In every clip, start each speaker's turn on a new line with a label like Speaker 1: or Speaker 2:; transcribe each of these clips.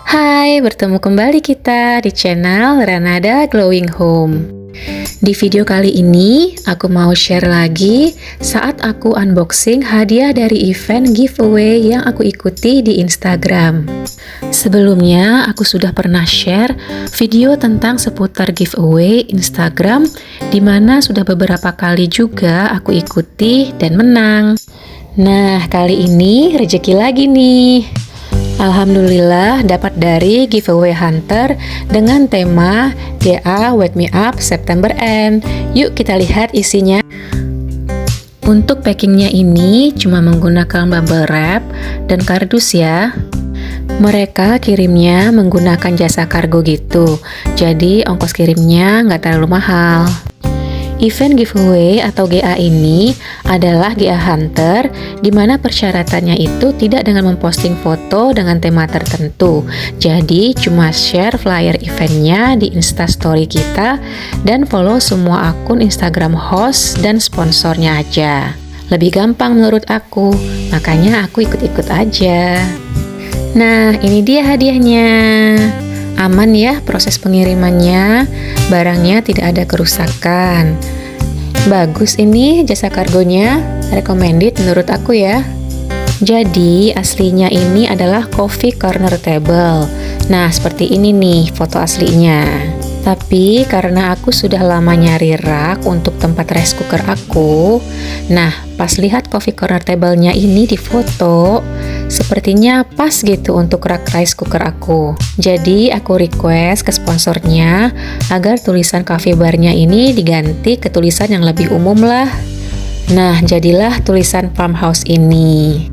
Speaker 1: Hai, bertemu kembali kita di channel Renada Glowing Home. Di video kali ini, aku mau share lagi saat aku unboxing hadiah dari event giveaway yang aku ikuti di Instagram. Sebelumnya, aku sudah pernah share video tentang seputar giveaway Instagram, di mana sudah beberapa kali juga aku ikuti dan menang. Nah, kali ini rezeki lagi nih. Alhamdulillah dapat dari giveaway Hunter dengan tema GA Wake Me Up September End. Yuk kita lihat isinya. Untuk packingnya ini cuma menggunakan bubble wrap dan kardus ya. Mereka kirimnya menggunakan jasa kargo gitu, jadi ongkos kirimnya nggak terlalu mahal. Event giveaway atau GA ini adalah GA Hunter, di mana persyaratannya itu tidak dengan memposting foto dengan tema tertentu. Jadi cuma share flyer eventnya di Instastory kita dan follow semua akun Instagram host dan sponsornya aja. Lebih gampang menurut aku, makanya aku ikut-ikut aja. Nah, ini dia hadiahnya. Aman ya proses pengirimannya, barangnya tidak ada kerusakan. Bagus ini jasa kargonya, recommended menurut aku ya. Jadi aslinya ini adalah coffee corner table. Nah seperti ini nih foto aslinya. Tapi karena aku sudah lama nyari rak untuk tempat rice cooker aku, nah pas lihat coffee corner table-nya ini di foto, sepertinya pas gitu untuk rak rice cooker aku. Jadi aku request ke sponsornya agar tulisan cafe bar-nya ini diganti ke tulisan yang lebih umum lah. Nah jadilah tulisan farmhouse ini.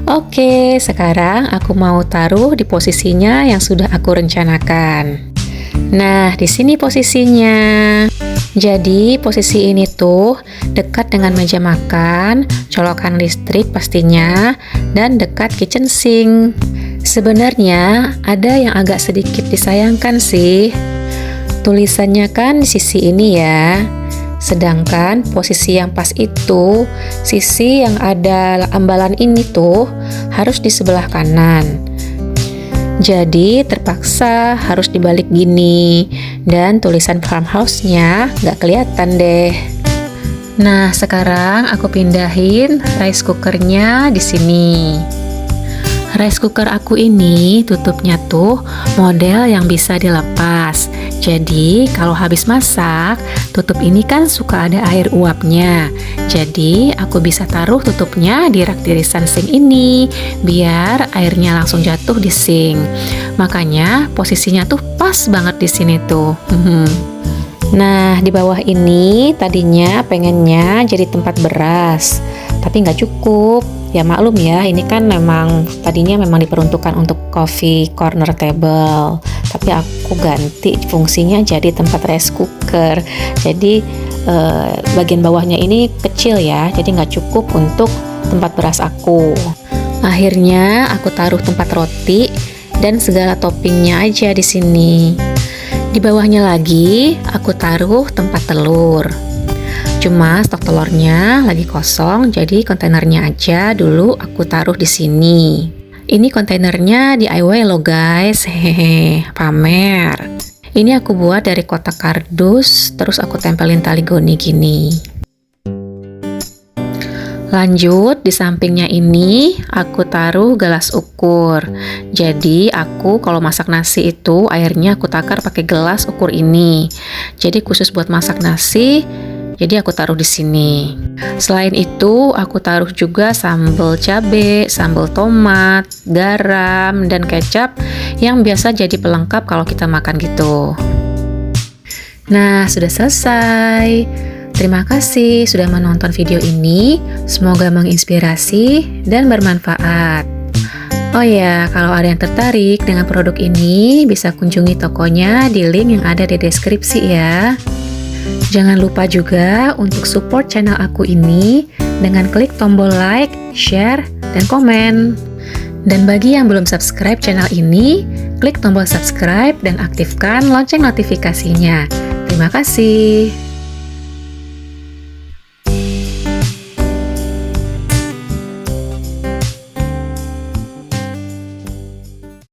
Speaker 1: Oke, sekarang aku mau taruh di posisinya yang sudah aku rencanakan. Nah, di sini posisinya. Jadi, posisi ini tuh dekat dengan meja makan, colokan listrik pastinya, dan dekat kitchen sink. Sebenarnya ada yang agak sedikit disayangkan sih. Tulisannya kan di sisi ini ya. Sedangkan posisi yang pas itu, sisi yang ada ambalan ini tuh harus di sebelah kanan. Jadi terpaksa harus dibalik gini dan tulisan farmhouse-nya nggak kelihatan deh. Nah sekarang aku pindahin rice cookernya di sini. Rice cooker aku ini tutupnya tuh model yang bisa dilepas. Jadi kalau habis masak, tutup ini kan suka ada air uapnya. Jadi aku bisa taruh tutupnya di rak tirisan sink ini, biar airnya langsung jatuh di sink. Makanya posisinya tuh pas banget di sini tuh. Nah di bawah ini tadinya pengennya jadi tempat beras, tapi nggak cukup. Ya maklum ya, ini kan memang tadinya memang diperuntukkan untuk coffee corner table, tapi aku ganti fungsinya jadi tempat rice cooker. Jadi bagian bawahnya ini kecil ya, jadi nggak cukup untuk tempat beras aku. Akhirnya aku taruh tempat roti dan segala toppingnya aja di sini. Di bawahnya lagi aku taruh tempat telur. Cuma stok telurnya lagi kosong, jadi kontainernya aja dulu aku taruh di sini. Ini kontainernya DIY loh guys, hehehe, pamer. Ini aku buat dari kotak kardus, terus aku tempelin tali goni gini. Lanjut, di sampingnya ini aku taruh gelas ukur. Jadi aku kalau masak nasi itu airnya aku takar pakai gelas ukur ini. Jadi khusus buat masak nasi. Jadi aku taruh di sini. Selain itu, aku taruh juga sambal cabai, sambal tomat, garam, dan kecap yang biasa jadi pelengkap kalau kita makan gitu. Nah, sudah selesai. Terima kasih sudah menonton video ini. Semoga menginspirasi dan bermanfaat. Oh ya, kalau ada yang tertarik dengan produk ini, bisa kunjungi tokonya di link yang ada di deskripsi ya. Jangan lupa juga untuk support channel aku ini dengan klik tombol like, share, dan komen. Dan bagi yang belum subscribe channel ini, klik tombol subscribe dan aktifkan lonceng notifikasinya. Terima kasih.